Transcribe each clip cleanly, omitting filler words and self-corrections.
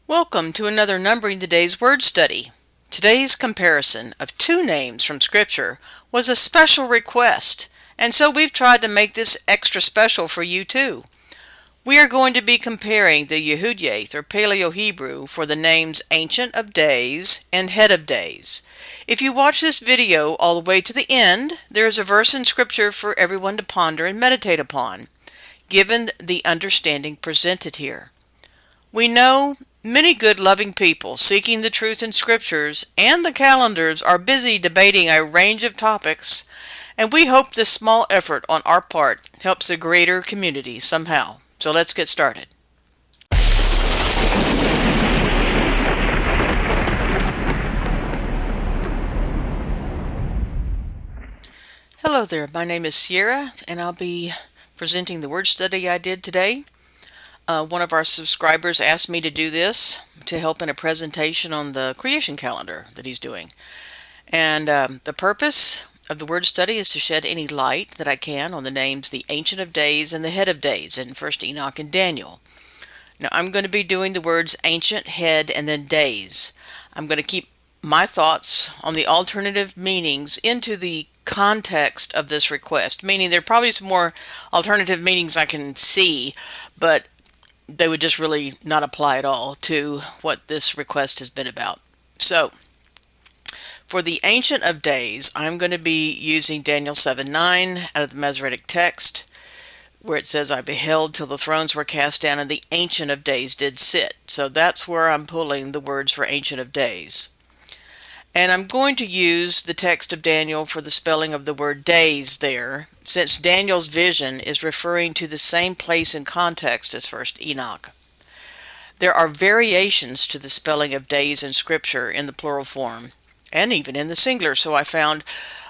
Welcome to another Numbering the Days word study. Today's comparison of two names from Scripture was a special request, and so we've tried to make this extra special for you too. We are going to be comparing the Yahudyath or Paleo Hebrew for the names Ancient of Days and Head of Days. If you watch this video all the way to the end, there is a verse in Scripture for everyone to ponder and meditate upon, given the understanding presented here. We know many good loving people seeking the truth in Scriptures and the calendars are busy debating a range of topics, and we hope this small effort on our part helps the greater community somehow. So let's get started. Hello there, my name is Sierra, and I'll be presenting the word study I did today. One of our subscribers asked me to do this to help in a presentation on the creation calendar that he's doing. And the purpose of the word study is to shed any light that I can on the names the Ancient of Days and the Head of Days in 1 Enoch and Daniel. Now I'm going to be doing the words ancient, head, and then days. I'm going to keep my thoughts on the alternative meanings into the context of this request, meaning there are probably some more alternative meanings I can see, but they would just really not apply at all to what this request has been about. So, for the Ancient of Days, I'm going to be using Daniel 7:9 out of the Masoretic text, where it says, I beheld till the thrones were cast down and the Ancient of Days did sit. So that's where I'm pulling the words for Ancient of Days. And I'm going to use the text of Daniel for the spelling of the word days there, since Daniel's vision is referring to the same place and context as 1 Enoch. There are variations to the spelling of days in Scripture in the plural form, and even in the singular. So I found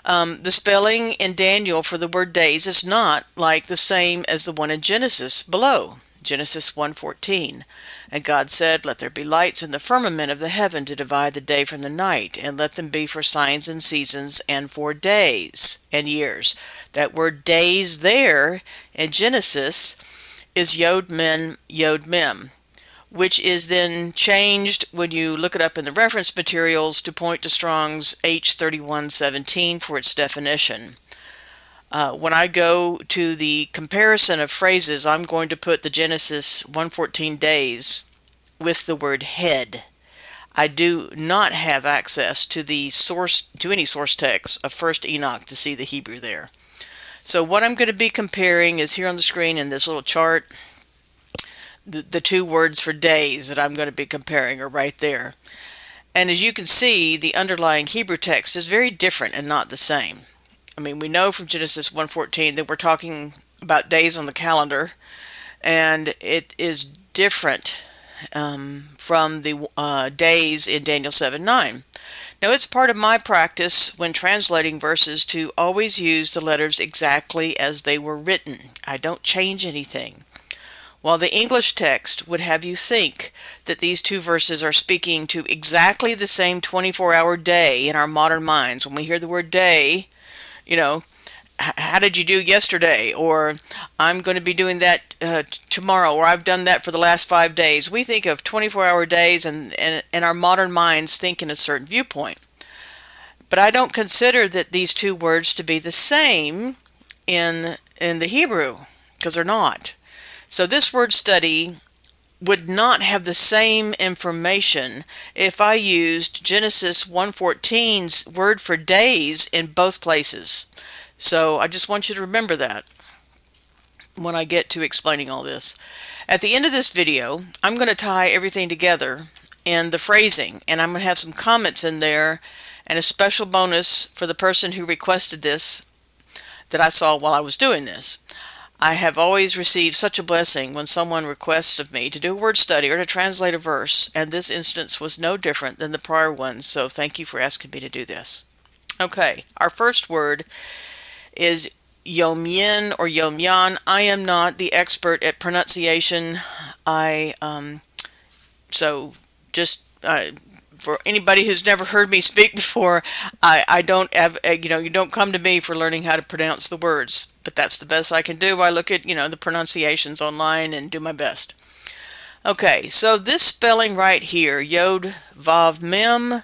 the spelling in Daniel for the word days is not like the same as the one in Genesis below. Genesis 1:14. And God said, let there be lights in the firmament of the heaven to divide the day from the night, and let them be for signs and seasons and for days and years. That word days there in Genesis is Yod Men, Yod Mem, which is then changed when you look it up in the reference materials to point to Strong's H3117 for its definition. When I go to the comparison of phrases, I'm going to put the Genesis 1:14 days with the word head. I do not have access to the source, to any source text of 1 Enoch to see the Hebrew there. So what I'm going to be comparing is here on the screen in this little chart. The two words for days that I'm going to be comparing are right there. And as you can see, the underlying Hebrew text is very different and not the same. I mean, we know from Genesis 1:14 that we're talking about days on the calendar, and it is different from the days in Daniel 7:9. Now, it's part of my practice when translating verses to always use the letters exactly as they were written. I don't change anything. While the English text would have you think that these two verses are speaking to exactly the same 24-hour day in our modern minds, when we hear the word day, you know, how did you do yesterday? Or I'm going to be doing that tomorrow, or I've done that for the last 5 days. We think of 24-hour days and our modern minds think in a certain viewpoint. But I don't consider that these two words to be the same in the Hebrew, because they're not. So this word study would not have the same information if I used Genesis 1:14's word for days in both places. So I just want you to remember that when I get to explaining all this. At the end of this video, I'm going to tie everything together in the phrasing, and I'm going to have some comments in there and a special bonus for the person who requested this that I saw while I was doing this. I have always received such a blessing when someone requests of me to do a word study or to translate a verse, and this instance was no different than the prior ones, so thank you for asking me to do this. Okay, our first word is Yomyin or Yomyan. I am not the expert at pronunciation. For anybody who's never heard me speak before, I don't have, you don't come to me for learning how to pronounce the words, but that's the best I can do. I look at, the pronunciations online and do my best. Okay, so this spelling right here, Yod Vav Mem,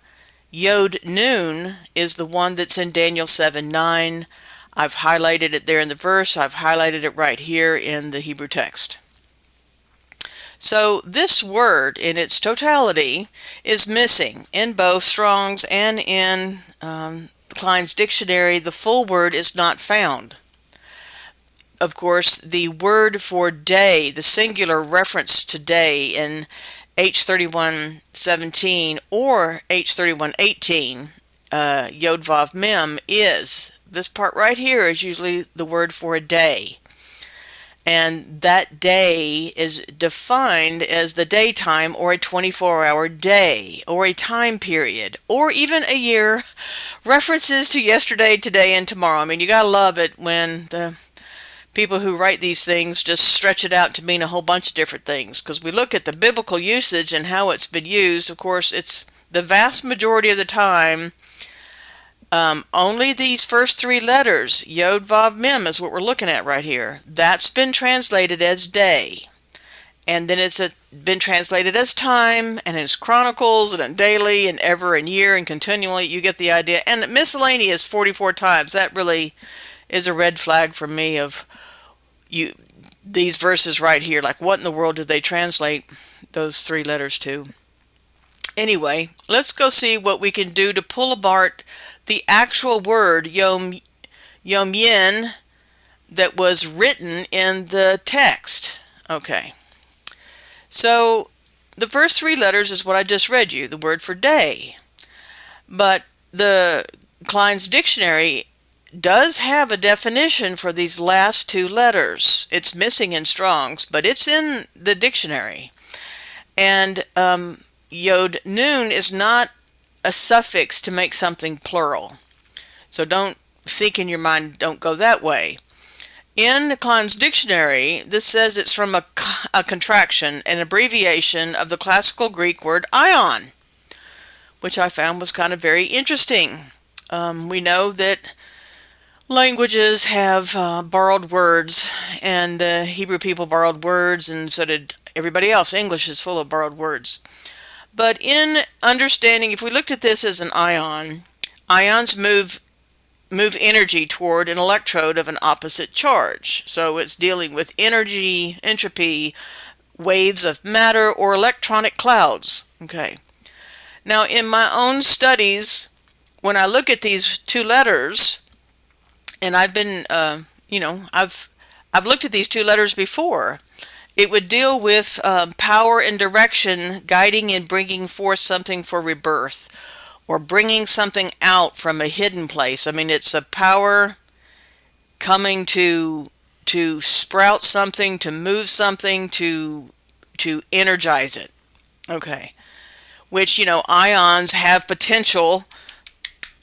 Yod Nun, is the one that's in Daniel 7:9. I've highlighted it there in the verse. I've highlighted it right here in the Hebrew text. So this word in its totality is missing in both Strong's and in Klein's dictionary. The full word is not found. Of course, the word for day, the singular reference to day in H31:17 or H31:18, Yod Vav Mem, is this part right here is usually the word for a day. And that day is defined as the daytime or a 24-hour day or a time period or even a year. References to yesterday, today, and tomorrow. I mean, you gotta love it when the people who write these things just stretch it out to mean a whole bunch of different things, because we look at the biblical usage and how it's been used. Of course, it's the vast majority of the time only these first three letters, Yod Vav Mem, is what we're looking at right here. That's been translated as day, and then it's been translated as time, and as chronicles, and daily, and ever, and year, and continually. You get the idea. And miscellaneous 44 times. That really is a red flag for me of these verses right here. Like, what in the world did they translate those three letters to? Anyway, let's go see what we can do to pull apart the actual word Yom Yin that was written in the text. Okay, so the first three letters is what I just read you, the word for day. But the Klein's dictionary does have a definition for these last two letters. It's missing in Strong's, but it's in the dictionary. And Yod Nun is not a suffix to make something plural. So don't think in your mind, don't go that way. In Klein's dictionary, this says it's from a contraction, an abbreviation of the classical Greek word ion, which I found was kind of very interesting. We know that languages have borrowed words, and the Hebrew people borrowed words, and so did everybody else. English is full of borrowed words. But in understanding, if we looked at this as an ion, ions move energy toward an electrode of an opposite charge. So it's dealing with energy, entropy, waves of matter, or electronic clouds. Okay. Now, in my own studies, when I look at these two letters, and I've been, I've looked at these two letters before. It would deal with power and direction, guiding and bringing forth something for rebirth, or bringing something out from a hidden place. I mean, it's a power coming to sprout something, to move something, to energize it. Okay. Which, ions have potential.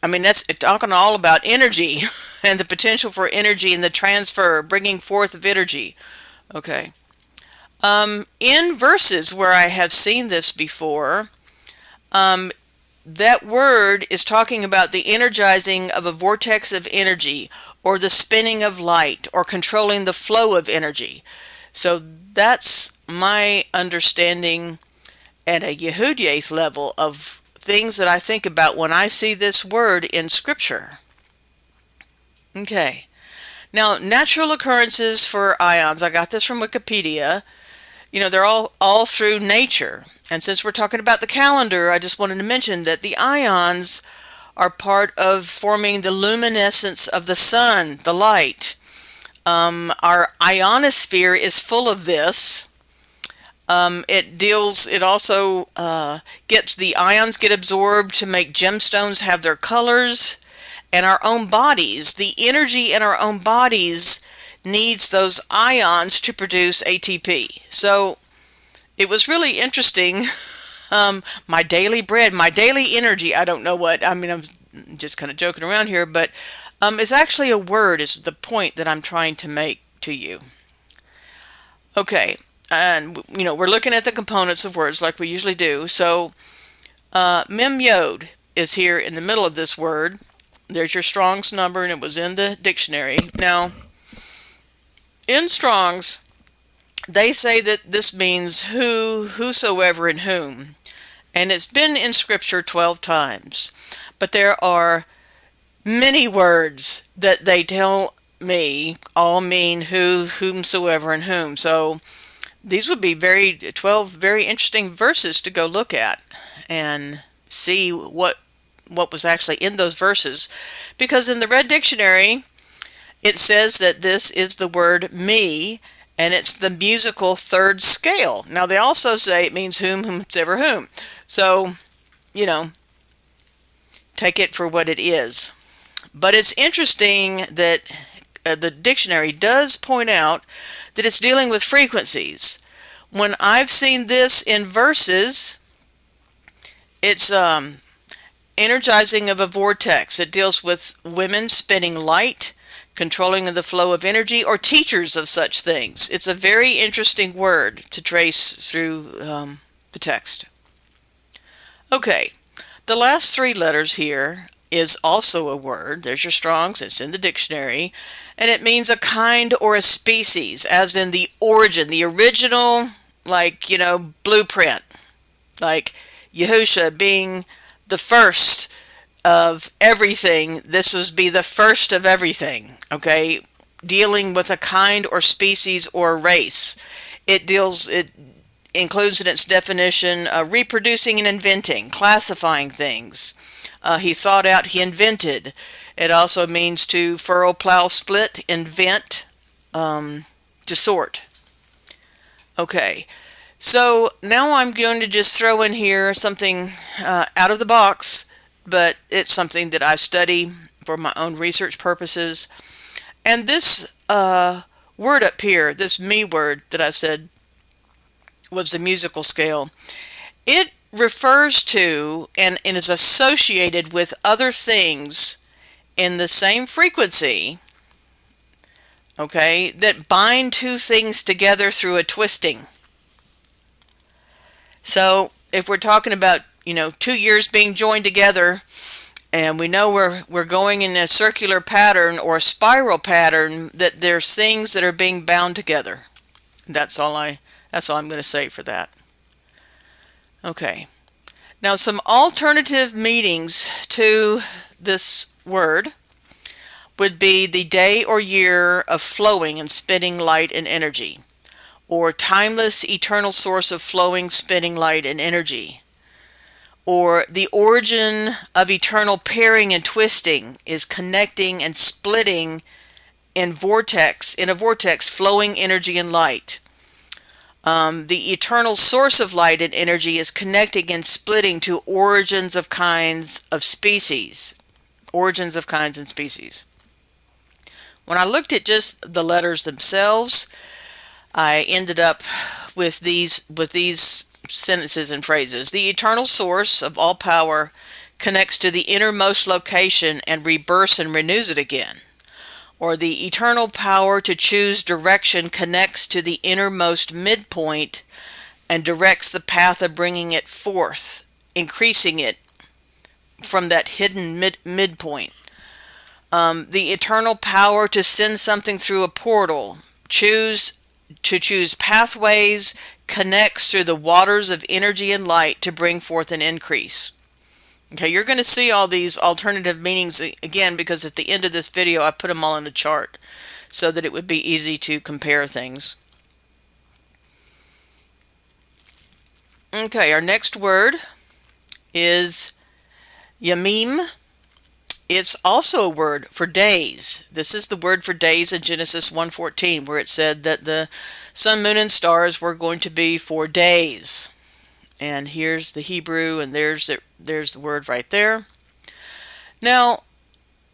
I mean, that's talking all about energy and the potential for energy and the transfer, bringing forth of energy. Okay. In verses where I have seen this before, that word is talking about the energizing of a vortex of energy, or the spinning of light, or controlling the flow of energy. So that's my understanding at a Yahudyath level of things that I think about when I see this word in Scripture. Okay. Now, natural occurrences for ions. I got this from Wikipedia. They're all through nature. And since we're talking about the calendar, I just wanted to mention that the ions are part of forming the luminescence of the sun, the light. Our ionosphere is full of this. It also gets the ions get absorbed to make gemstones have their colors, and our own bodies, the energy in our own bodies needs those ions to produce ATP. So it was really interesting. My daily bread, my daily energy, I don't know what, I mean, I'm just kind of joking around here, but it's actually a word, is the point that I'm trying to make to you. Okay. And, we're looking at the components of words like we usually do. So, Mem Yod is here in the middle of this word. There's your Strong's number, and it was in the dictionary. Now, in Strong's, they say that this means who, whosoever, and whom. And it's been in Scripture 12 times. But there are many words that they tell me all mean who, whomsoever, and whom. So these would be 12 very interesting verses to go look at and see what was actually in those verses. Because in the Red Dictionary, it says that this is the word me, and it's the musical third scale. Now, they also say it means whom, whomsoever, whom. So, you know, take it for what it is. But it's interesting that the dictionary does point out that it's dealing with frequencies. When I've seen this in verses, it's energizing of a vortex. It deals with women spinning light, controlling of the flow of energy, or teachers of such things. It's a very interesting word to trace through the text. Okay, the last three letters here is also a word. There's your Strong's, it's in the dictionary, and it means a kind or a species, as in the origin, the original, like, blueprint. Like Yahusha being the first of everything, this would be the first of everything, okay? Dealing with a kind or species or race. It includes in its definition reproducing and inventing, classifying things. He thought out, he invented. It also means to furrow, plow, split, invent, to sort. Okay, so now I'm going to just throw in here something out of the box, but it's something that I study for my own research purposes. And this word up here, this me word that I said was the musical scale, it refers to and is associated with other things in the same frequency, okay, that bind two things together through a twisting. So if we're talking about, 2 years being joined together, and we know we're going in a circular pattern or a spiral pattern, that there's things that are being bound together. That's all I'm going to say for that. Okay. Now, some alternative meanings to this word would be the day or year of flowing and spinning light and energy, or timeless eternal source of flowing, spinning light and energy, or the origin of eternal pairing and twisting is connecting and splitting in a vortex flowing energy and light. The eternal source of light and energy is connecting and splitting to origins of kinds of species. Origins of kinds and species. When I looked at just the letters themselves, I ended up with these sentences and phrases. The eternal source of all power connects to the innermost location and rebirths and renews it again. Or the eternal power to choose direction connects to the innermost midpoint and directs the path of bringing it forth, increasing it from that hidden midpoint. The eternal power to send something through a portal, choose pathways, connects through the waters of energy and light to bring forth an increase. Okay, you're going to see all these alternative meanings again, because at the end of this video I put them all in a chart so that it would be easy to compare things. Okay, our next word is yamim. It's also a word for days. This is the word for days in Genesis 1:14, where it said that the sun, moon, and stars were going to be for days. And here's the Hebrew, and there's the word right there. Now,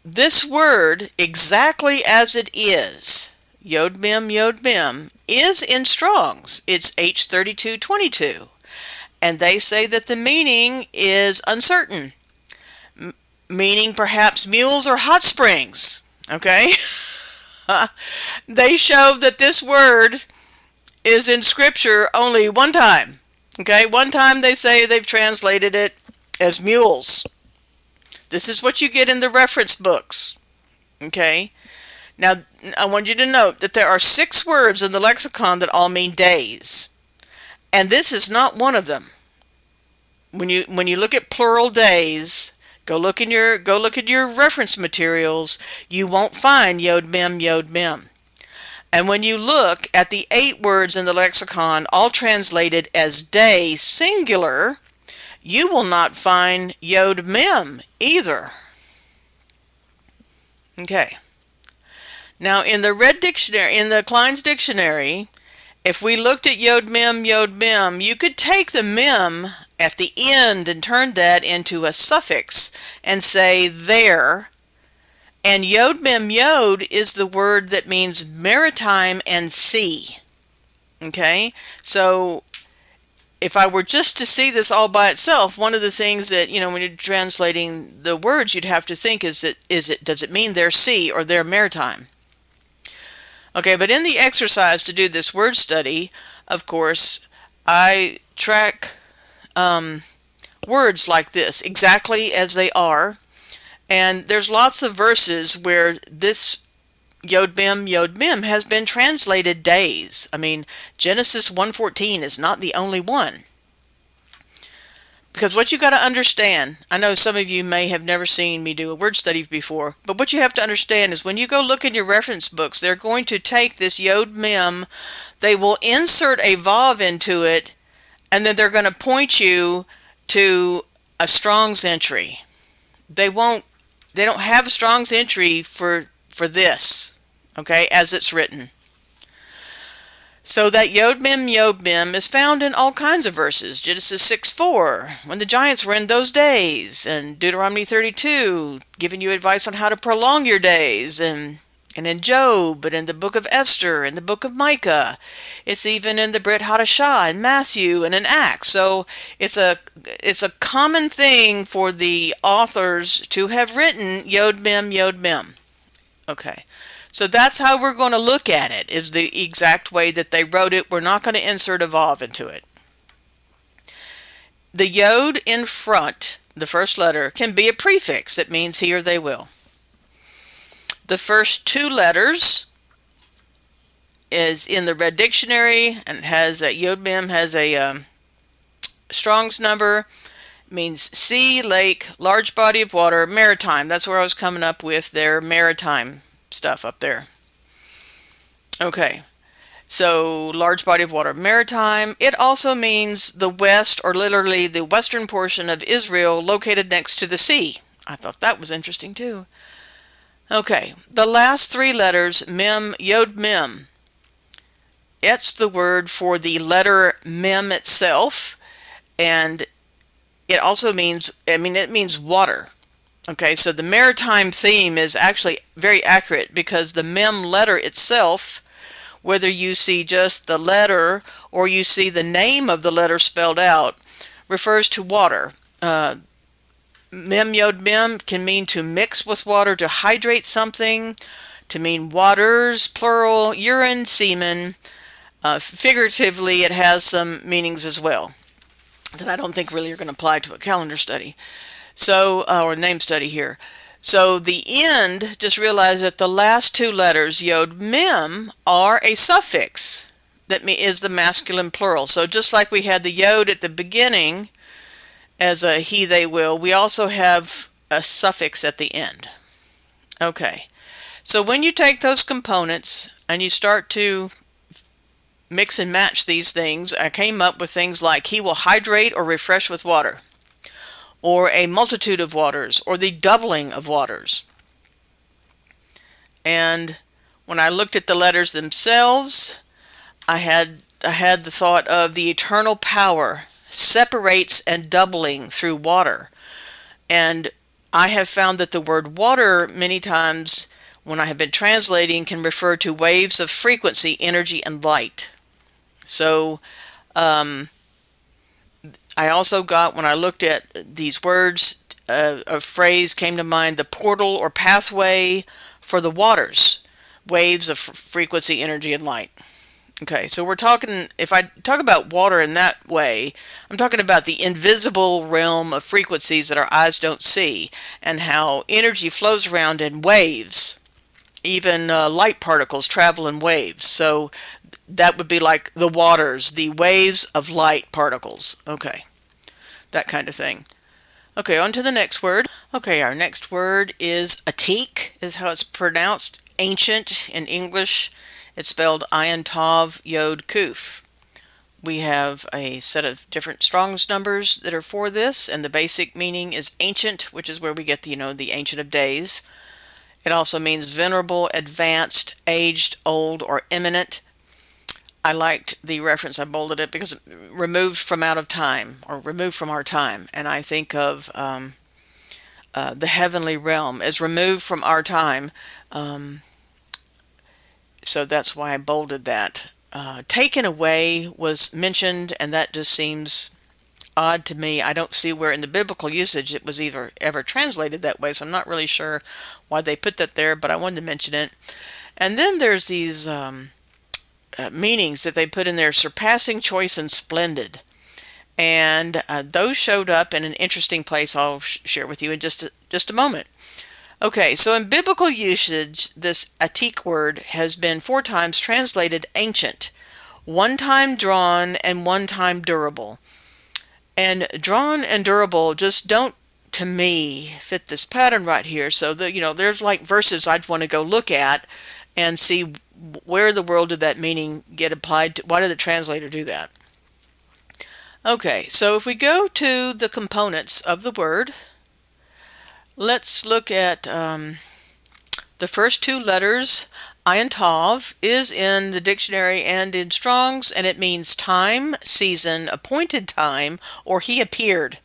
this word, exactly as it is, Yod Mem, is in Strong's. It's H3222. And they say that the meaning is uncertain, meaning perhaps mules or hot springs. Okay? They show that this word is in Scripture only one time. Okay, one time they say they've translated it as mules. This is what you get in the reference books. Okay, Now, I want you to note that there are 6 words in the lexicon that all mean days, and this is not one of them. When you look at plural days, go look at your reference materials. You won't find yod mem. And when you look at the 8 words in the lexicon, all translated as day singular, you will not find yod mem either. Okay. Now, in the Red Dictionary, in the Klein's Dictionary, if we looked at yod mem, you could take the mem at the end and turn that into a suffix and say there. And yod mem yod is the word that means maritime and sea. Okay? So if I were just to see this all by itself, one of the things that, when you're translating the words, you'd have to think does it mean they're sea or they're maritime? Okay, but in the exercise to do this word study, of course, I track words like this exactly as they are. And there's lots of verses where this yod mem has been translated days. I mean, Genesis 1:14 is not the only one. Because what you got to understand, I know some of you may have never seen me do a word study before, but what you have to understand is when you go look in your reference books, they're going to take this yod mem, they will insert a vav into it, and then they're going to point you to a Strong's entry. They don't have a Strong's entry for this, okay, as it's written. So that yod mem is found in all kinds of verses. Genesis 6:4, when the giants were in those days, and Deuteronomy 32, giving you advice on how to prolong your days, and in Job, and in the book of Esther, and the book of Micah. It's even in the Brit Hadashah, in Matthew, and in Acts. So it's a common thing for the authors to have written yod mem. Okay. So that's how we're going to look at it, is the exact way that they wrote it. We're not going to insert a vav into it. The yod in front, the first letter, can be a prefix. It means he or they will. The first 2 letters is in the Red Dictionary, and has a yod mem has a Strong's number. It means sea, lake, large body of water, maritime. That's where I was coming up with their maritime stuff up there. Okay, so large body of water, maritime. It also means the west, or literally the western portion of Israel located next to the sea. I thought that was interesting too. Okay, the last 3 letters, mem, yod mem. It's the word for the letter mem itself, and it also means, it means water. Okay, so the maritime theme is actually very accurate, because the mem letter itself, whether you see just the letter or you see the name of the letter spelled out, refers to water. Mem yod mem can mean to mix with water, to hydrate something, to mean waters, plural, urine, semen. Figuratively, it has some meanings as well that I don't think really are going to apply to a calendar study. So, or name study here. So the end, just realize that the last 2 letters, yod mem, are a suffix that is the masculine plural. So just like we had the yod at the beginning as a he, they, will, we also have a suffix at the end. Okay, so when you take those components and you start to mix and match these things, I came up with things like he will hydrate or refresh with water, or a multitude of waters, or the doubling of waters. And when I looked at the letters themselves, I had the thought of the eternal power separates and doubling through water. And I have found that the word water many times when I have been translating can refer to waves of frequency, energy, and light. So I also got, when I looked at these words, a phrase came to mind, the portal or pathway for the waters, waves of frequency, energy, and light. Okay, so we're talking, if I talk about water in that way, I'm talking about the invisible realm of frequencies that our eyes don't see, and how energy flows around in waves. even light particles travel in waves. So that would be like the waters, the waves of light particles. Okay, that kind of thing. Okay, on to the next word. Okay, our next word is atik, is how it's pronounced. Ancient in English. It's spelled ayin tav yod kuf. We have a set of different Strong's numbers that are for this, and the basic meaning is ancient, which is where we get the Ancient of Days. It also means venerable, advanced, aged, old, or eminent. I liked the reference, I bolded it, because removed from out of time, or removed from our time. And I think of the heavenly realm as removed from our time. So that's why I bolded that. Taken away was mentioned, and that just seems odd to me. I don't see where in the biblical usage it was either ever translated that way, so I'm not really sure why they put that there, but I wanted to mention it. And then there's these meanings that they put in there: surpassing, choice, and splendid. And those showed up in an interesting place I'll share with you in just a moment. Okay, so in biblical usage, this atik word has been 4 times translated ancient, 1 time drawn, and 1 time durable. And drawn and durable just don't, to me, fit this pattern right here. So there's like verses I'd want to go look at and see where in the world did that meaning get applied to. Why did the translator do that? Okay, so if we go to the components of the word, let's look at the first 2 letters. Ayin tav is in the dictionary and in Strong's, and it means time, season, appointed time, or he appeared.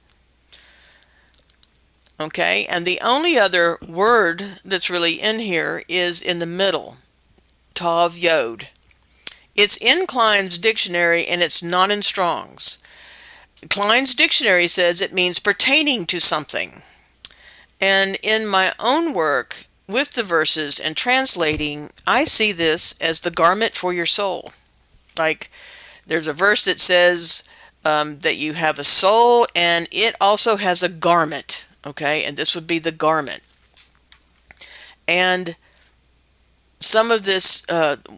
Okay, and the only other word that's really in here is in the middle, tav yod. It's in Klein's dictionary and it's not in Strong's. Klein's dictionary says it means pertaining to something. And in my own work with the verses and translating, I see this as the garment for your soul. Like there's a verse that says that you have a soul and it also has a garment. Okay, and this would be the garment. And some of this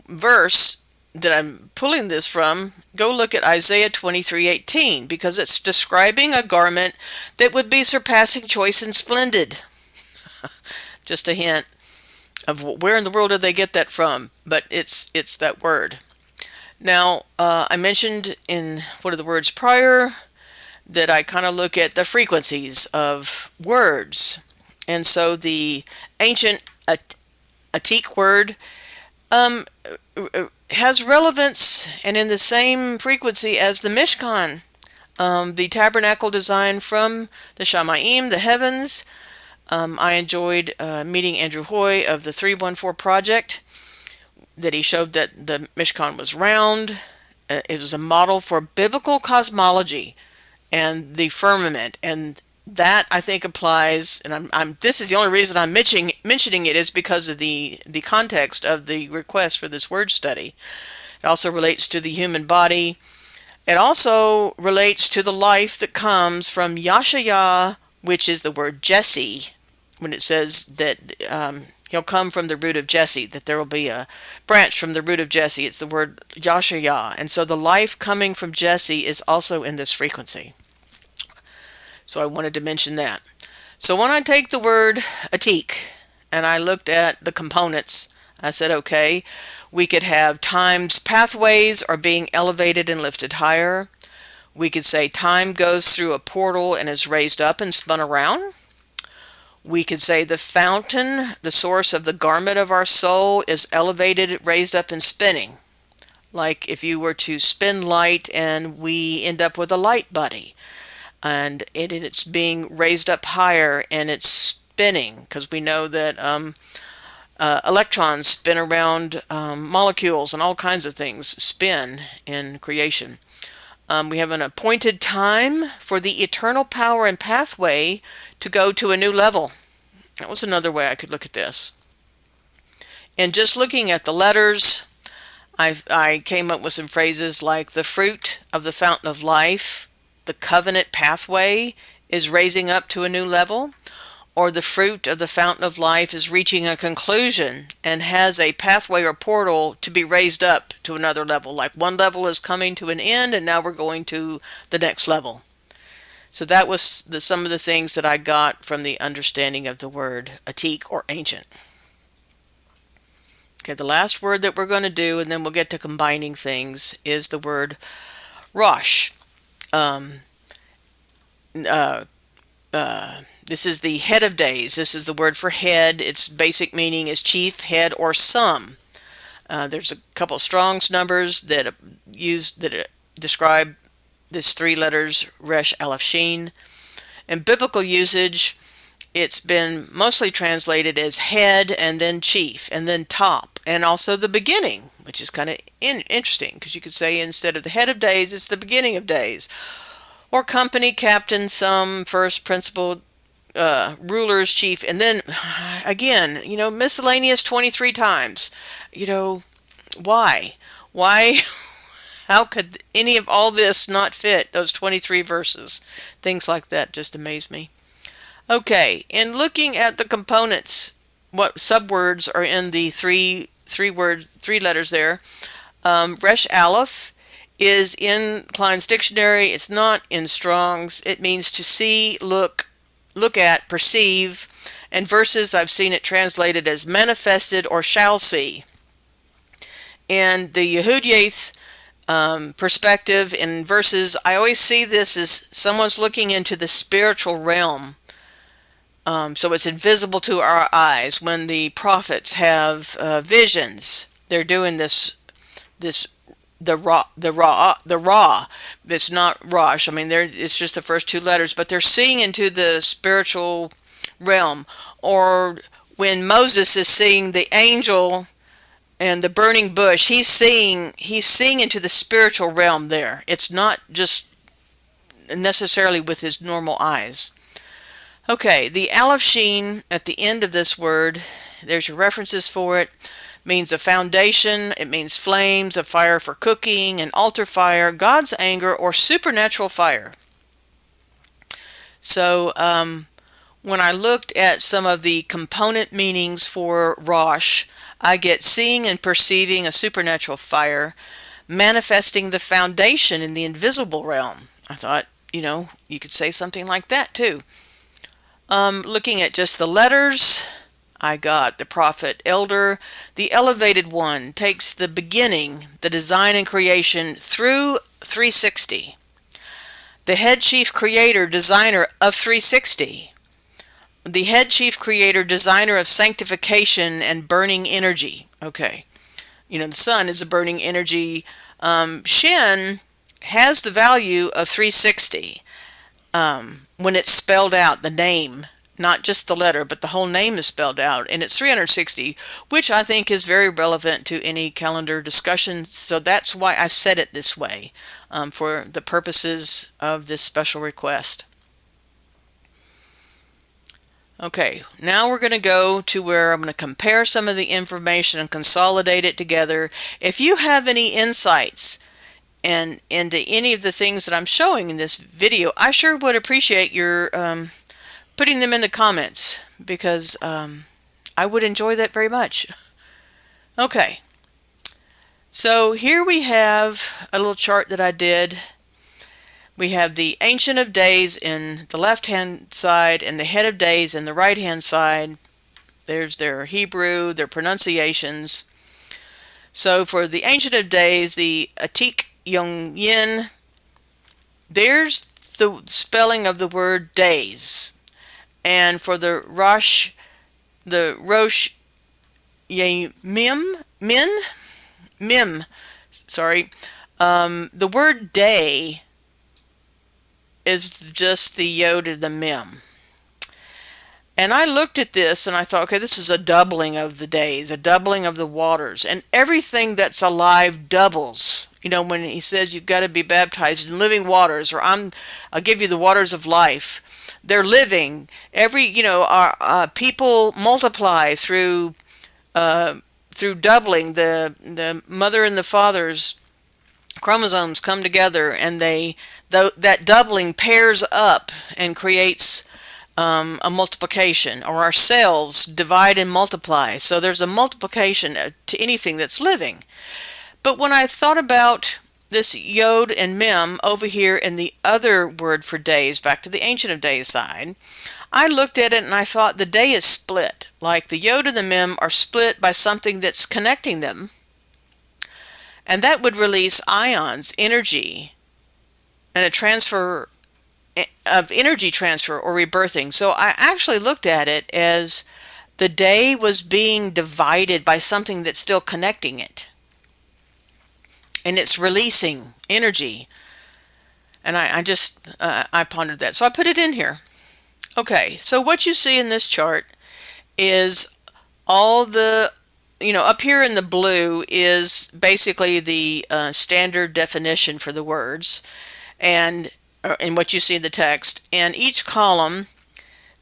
verse that I'm pulling this from, go look at Isaiah 23:18, because it's describing a garment that would be surpassing, choice, and splendid. Just a hint of where in the world did they get that from, but it's that word. Now, I mentioned in one of the words prior that I kind of look at the frequencies of words. And so the ancient atik word has relevance and in the same frequency as the Mishkan, the tabernacle design from the Shamayim, the heavens. I enjoyed meeting Andrew Hoy of the 314 Project, that he showed that the Mishkan was round. It was a model for biblical cosmology and the firmament, and that I think applies. And this is the only reason I'm mentioning it is because of the context of the request for this word study. It also relates to the human body. It also relates to the life that comes from Yahudyath, which is the word Jesse, when it says that he'll come from the root of Jesse, that there will be a branch from the root of Jesse. It's the word Yahudyath. And so the life coming from Jesse is also in this frequency. So I wanted to mention that. So when I take the word atik and I looked at the components, I said, okay, we could have time's pathways are being elevated and lifted higher. We could say time goes through a portal and is raised up and spun around. We could say the fountain, the source of the garment of our soul, is elevated, raised up, and spinning. Like if you were to spin light and we end up with a light buddy. And it's being raised up higher and it's spinning, because we know that electrons spin around molecules and all kinds of things spin in creation. We have an appointed time for the eternal power and pathway to go to a new level. That was another way I could look at this. And just looking at the letters, I came up with some phrases like the fruit of the fountain of life, the covenant pathway is raising up to a new level, or the fruit of the fountain of life is reaching a conclusion and has a pathway or portal to be raised up to another level. Like one level is coming to an end and now we're going to the next level. So that was some of the things that I got from the understanding of the word Atik or ancient. Okay, the last word that we're going to do, and then we'll get to combining things, is the word Rosh. This is the head of days. This is the word for head. Its basic meaning is chief, head, or sum. There's a couple Strong's numbers that describe this three letters, Resh, Aleph, Shin. In biblical usage, it's been mostly translated as head and then chief and then top and also the beginning, which is kind of interesting because you could say instead of the head of days, it's the beginning of days. Or company, captain, sum, first, principal, rulers, chief, and then again, miscellaneous 23 times. Why? Why? How could any of all this not fit those 23 verses? Things like that just amaze me. Okay, in looking at the components, what subwords are in the three letters there, Resh Aleph is in Klein's dictionary. It's not in Strong's. It means to see, look at, perceive. And verses, I've seen it translated as manifested or shall see. And the Yahudyath perspective in verses, I always see this as someone's looking into the spiritual realm. So it's invisible to our eyes. When the prophets have visions, they're doing the raw. It's not Rosh. I mean, it's just the first two letters, but they're seeing into the spiritual realm. Or when Moses is seeing the angel and the burning bush, he's seeing into the spiritual realm there. It's not just necessarily with his normal eyes. Okay, the Aleph Shin at the end of this word, there's your references for it, means a foundation. It means flames, a fire for cooking, an altar fire, God's anger, or supernatural fire. So when I looked at some of the component meanings for Rosh, I get seeing and perceiving a supernatural fire, manifesting the foundation in the invisible realm. I thought, you could say something like that too. Looking at just the letters, I got the prophet elder. The elevated one takes the beginning, the design and creation through 360. The head chief creator, designer of 360. The head chief creator, designer of sanctification and burning energy. Okay. The sun is a burning energy. Shin has the value of 360 when it's spelled out, the name, not just the letter, but the whole name is spelled out, and it's 360, which I think is very relevant to any calendar discussion. So that's why I said it this way, for the purposes of this special request. Okay, now we're going to go to where I'm going to compare some of the information and consolidate it together. If you have any insights and into any of the things that I'm showing in this video, I sure would appreciate your putting them in the comments, because I would enjoy that very much. Okay, so here we have a little chart that I did. We have the Ancient of Days in the left-hand side and the Head of Days in the right-hand side. There's their Hebrew, their pronunciations. So for the Ancient of Days, the Atik Yong Yin, there's the spelling of the word days. And for the Rosh Ye Mim, sorry, the word day is just the yod of the mem. And I looked at this and I thought, okay, this is a doubling of the days, a doubling of the waters, and everything that's alive doubles. When he says you've got to be baptized in living waters, or I'll give you the waters of life. They're living. Our people multiply through doubling. The mother and the father's chromosomes come together, and that doubling pairs up and creates a multiplication, or our cells divide and multiply. So there's a multiplication to anything that's living. But when I thought about this Yod and Mem over here in the other word for days, back to the Ancient of Days side, I looked at it and I thought the day is split. Like the Yod and the Mem are split by something that's connecting them. And that would release ions, energy, and a transfer of energy transfer or rebirthing. So I actually looked at it as the day was being divided by something that's still connecting it. And it's releasing energy. And I pondered that. So I put it in here. Okay, so what you see in this chart is all the, up here in the blue is basically the standard definition for the words. And what you see in the text. And each column,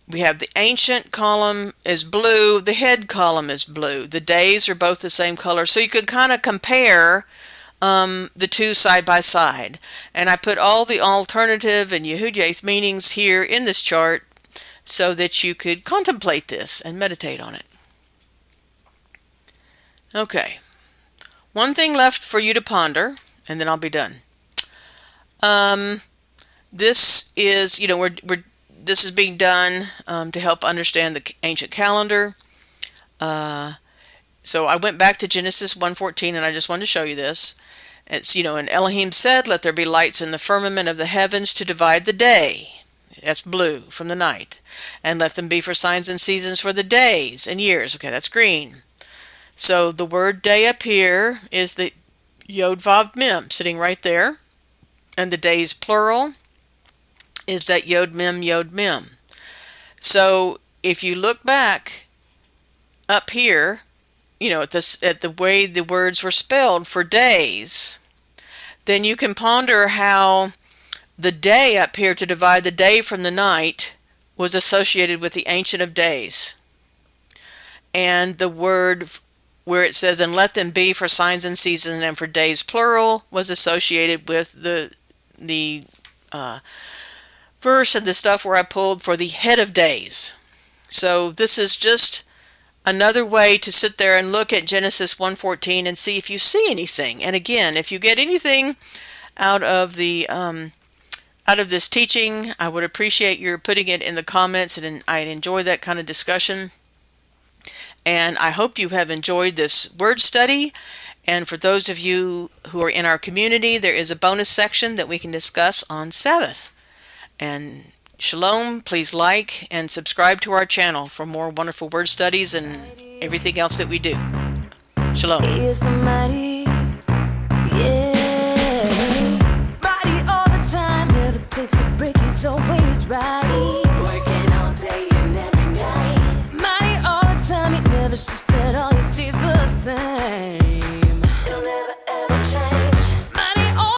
we have the ancient column is blue, the head column is blue. The days are both the same color. So you could kind of compare the two side by side. And I put all the alternative and Yahudyath meanings here in this chart so that you could contemplate this and meditate on it. Okay. One thing left for you to ponder, and then I'll be done. This is, this is being done to help understand the ancient calendar. So I went back to Genesis 1:14, and I just wanted to show you this. It's, and Elohim said, "Let there be lights in the firmament of the heavens to divide the day." That's blue from the night. "And let them be for signs and seasons for the days and years." Okay, that's green. So the word day up here is the Yod Vav Mem sitting right there. And the days plural is that Yod Mem, Yod Mem. So if you look back up here, at the way the words were spelled for days, then you can ponder how the day up here to divide the day from the night was associated with the Ancient of Days. And the word where it says, "and let them be for signs and seasons and for days plural," was associated with the verse and the stuff where I pulled for the head of days. So this is just another way to sit there and look at Genesis 1:14 and see if you see anything. And again, if you get anything out of this teaching, I would appreciate your putting it in the comments, and I'd enjoy that kind of discussion. And I hope you have enjoyed this word study. And for those of you who are in our community, there is a bonus section that we can discuss on Sabbath. And shalom, please like and subscribe to our channel for more wonderful word studies and everything else that we do. Shalom. Body all the time, never takes a break, he's always right.